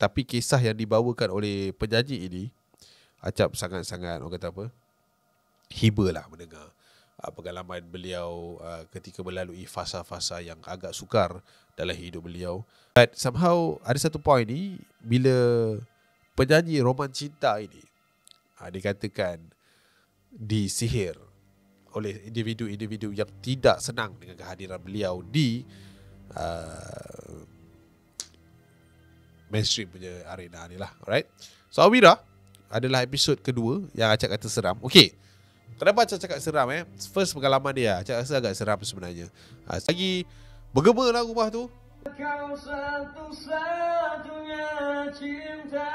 Tapi kisah yang dibawakan oleh penyanyi ini, Acap sangat-sangat orang kata apa, hiba lah mendengar pengalaman beliau ketika melalui fasa-fasa yang agak sukar dalam hidup beliau. But somehow ada satu point ni, bila penyanyi roman cinta ini dikatakan disihir oleh individu-individu yang tidak senang dengan kehadiran beliau di mainstream punya arena ni lah. Alright. So Awira adalah episod kedua yang Acap kata seram. Okay, kenapa Acap cakap seram First pengalaman dia, Acap rasa agak seram sebenarnya. Lagi bergema lah rumah tu. Kau satu-satunya cinta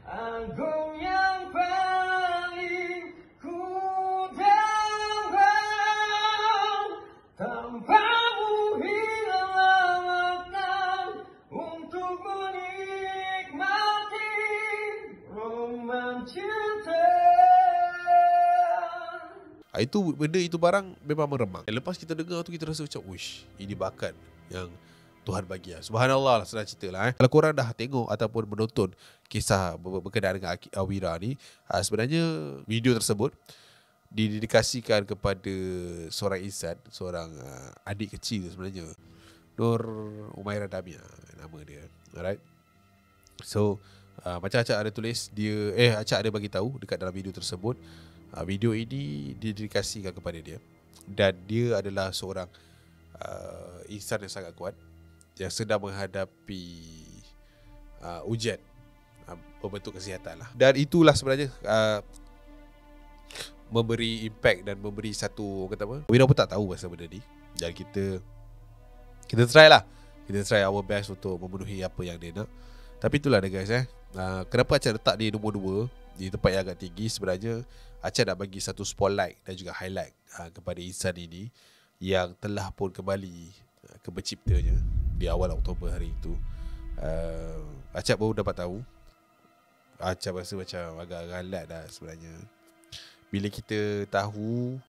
agung yang paling ku dapat, tanpamu hilanglah makna untuk menikmati roman cinta. Itu benda itu barang memang meremang. Lepas kita dengar tu kita rasa macam, wish, ini bakat yang Tuhan bagi lah. Subhanallah lah, senang cerita lah. Kalau korang dah tengok ataupun menonton kisah berkenaan dengan Awira ni, sebenarnya video tersebut didedikasikan kepada seorang insan, seorang adik kecil sebenarnya, Nur Umairah Damia nama dia. Alright. So macam Acap ada tulis, Acap ada bagi tahu dekat dalam video tersebut, video ini didedikasikan kepada dia, dan dia adalah seorang insan yang sangat kuat yang sedang menghadapi ujian berbentuk kesihatan lah. Dan itulah sebenarnya memberi impact dan memberi satu, kata apa, Wira pun tak tahu pasal benda ni, dan kita try lah, kita try our best untuk memenuhi apa yang dia nak. Tapi itulah dia guys, kenapa Acap letak di nombor 2 di tempat yang agak tinggi. Sebenarnya Acap nak bagi satu spotlight dan juga highlight kepada insan ini yang telah pun kembali ke penciptanya di awal Oktober hari itu. Acap baru dapat tahu. Acap rasa macam agak galat dah sebenarnya bila kita tahu